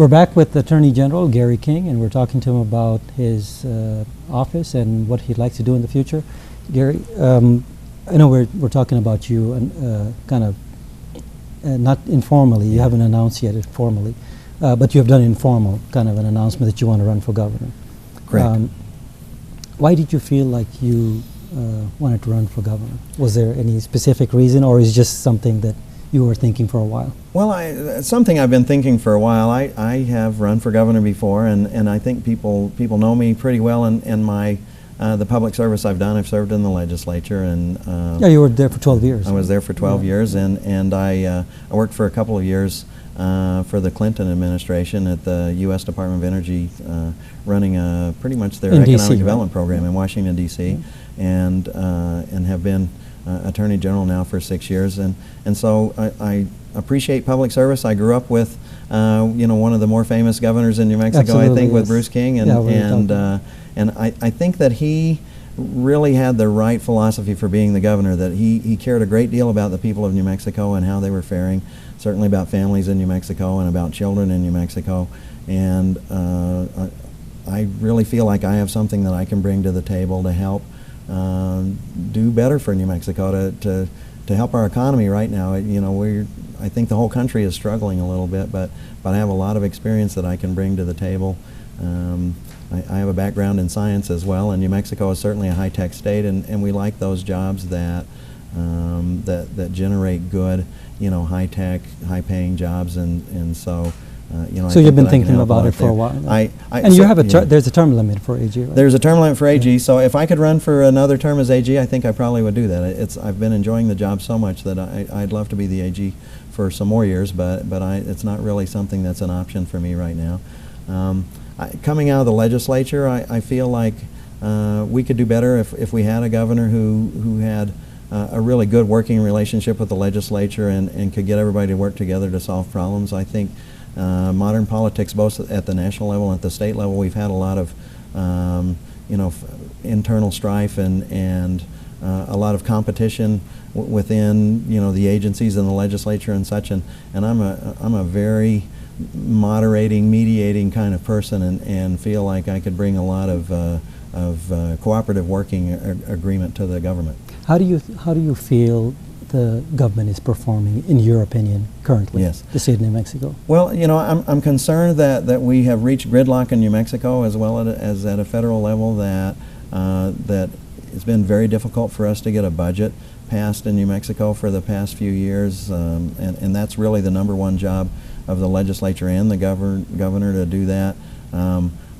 We're back with Attorney General Gary King, and we're talking to him about his office and what he'd like to do in the future. Gary, I know we're talking about you and kind of not informally. You haven't announced yet formally, but you have done informal kind of an announcement that you want to run for governor. Correct. Why did you feel like you wanted to run for governor? Was there any specific reason, or is it just something that you were thinking for a while? Well, it's something I've been thinking for a while. I have run for governor before, and I think people know me pretty well in my the public service I've done. I've served in the legislature, and yeah, you were there for 12 years. I was there for 12 years, and I worked for a couple of years for the Clinton administration at the U.S. Department of Energy, running pretty much their in economic DC, development right? program in Washington, D.C., and have been Attorney General now for 6 years, and so I appreciate public service. I grew up with one of the more famous governors in New Mexico, Absolutely, I think, yes. with Bruce King, and I think that he really had the right philosophy for being the governor, that he cared a great deal about the people of New Mexico and how they were faring, certainly about families in New Mexico and about children in New Mexico, and I really feel like I have something that I can bring to the table to help do better for New Mexico, to help our economy right now. I think the whole country is struggling a little bit, but I have a lot of experience that I can bring to the table. I have a background in science as well, and New Mexico is certainly a high-tech state, and we like those jobs that generate good, high-tech, high-paying jobs, and so. So you've been thinking about it for a while. And you have there's a term limit for AG, right? There's a term limit for AG, so if I could run for another term as AG, I think I probably would do that. I've been enjoying the job so much that I'd love to be the AG for some more years, but it's not really something that's an option for me right now. Coming out of the legislature, I feel like we could do better if we had a governor who had a really good working relationship with the legislature and could get everybody to work together to solve problems. I think modern politics, both at the national level and at the state level, we've had a lot of internal strife and a lot of competition within the agencies and the legislature and such, and I'm a very moderating, mediating kind of person, and feel like I could bring a lot of cooperative working agreement to the government. How do you feel the government is performing, in your opinion, currently? Yes. The state of New Mexico. Well, I'm concerned that we have reached gridlock in New Mexico, as well as at a federal level, that it's been very difficult for us to get a budget passed in New Mexico for the past few years, and that's really the #1 job of the legislature and the governor to do that.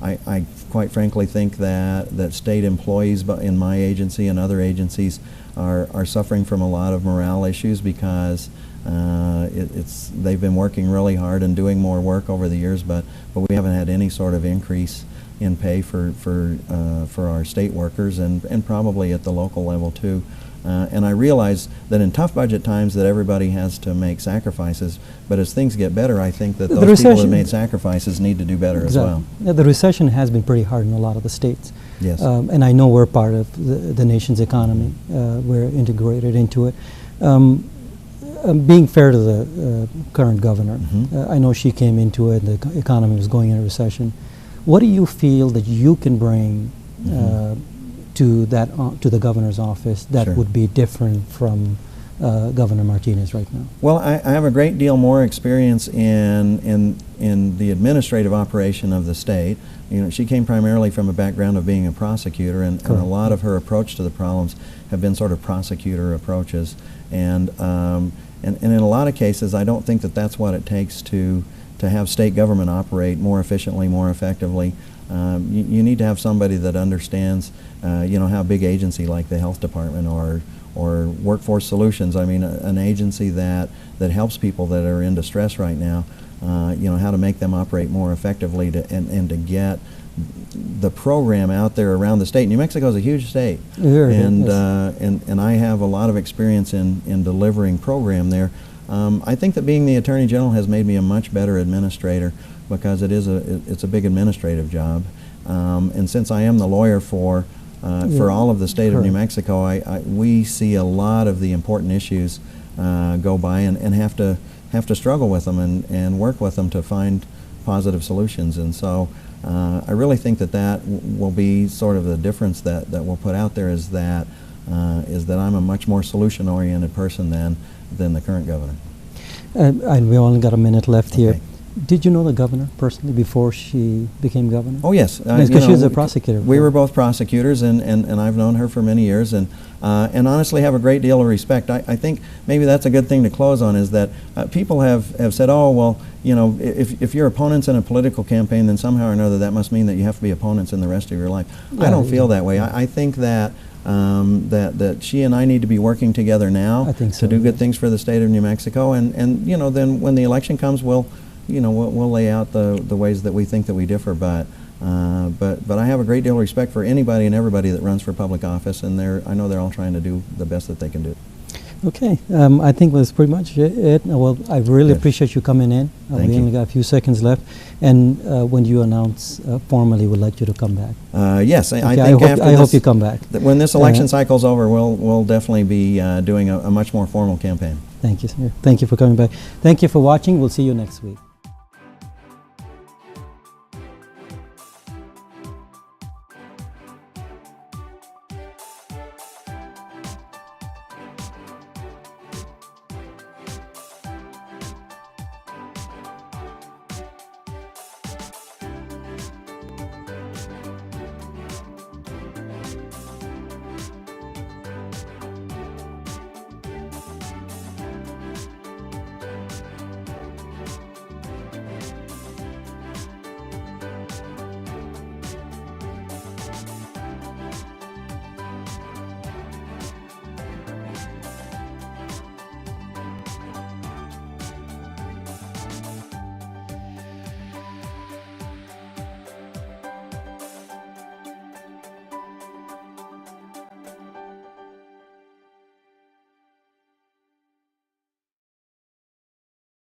I quite frankly think that state employees in my agency and other agencies are suffering from a lot of morale issues, because they've been working really hard and doing more work over the years, but we haven't had any sort of increase in pay for our state workers, and probably at the local level too. And I realize that in tough budget times that everybody has to make sacrifices, but as things get better, I think that those people that made sacrifices need to do better as well. Yeah, the recession has been pretty hard in a lot of the states. Yes. And I know we're part of the nation's economy. We're integrated into it. Being fair to the current governor, I know she came into it, the economy was going into recession. What do you feel that you can bring to the governor's office that Sure. would be different from Governor Martinez right now? Well, I have a great deal more experience in the administrative operation of the state. She came primarily from a background of being a prosecutor, and a lot of her approach to the problems have been sort of prosecutor approaches. And in a lot of cases, I don't think that that's what it takes to have state government operate more efficiently, more effectively. You need to have somebody that understands, how a big agency like the health department or Workforce Solutions, I mean, an agency that helps people that are in distress right now, how to make them operate more effectively and to get the program out there around the state. New Mexico is a huge state, and I have a lot of experience in delivering program there. I think that being the Attorney General has made me a much better administrator, because it's a big administrative job, and since I am the lawyer for all of the state of New Mexico, we see a lot of the important issues go by and have to struggle with them and work with them to find positive solutions. And so I really think that will be sort of the difference that we'll put out there, is that I'm a much more solution-oriented person than the current governor. And we only got a minute left here. Okay. Did you know the governor personally before she became governor? Oh, yes. Because she was a prosecutor. We were both prosecutors, and I've known her for many years, and honestly have a great deal of respect. I think maybe that's a good thing to close on, is that people have said, oh, well, you know, if you're opponents in a political campaign, then somehow or another that must mean that you have to be opponents in the rest of your life. Yeah, I don't feel that way. I think that that she and I need to be working together now to do good things for the state of New Mexico, and you know, then when the election comes, we'll lay out the ways that we think that we differ, but I have a great deal of respect for anybody and everybody that runs for public office, and I know they're all trying to do the best that they can do. Okay, I think that's pretty much it. Well, I really appreciate you coming in. We only got a few seconds left, and when you announce formally, we'd like you to come back. Yes, okay, I hope you come back. When this election cycle's over, we'll definitely be doing a much more formal campaign. Thank you, sir. Thank you for coming back. Thank you for watching. We'll see you next week.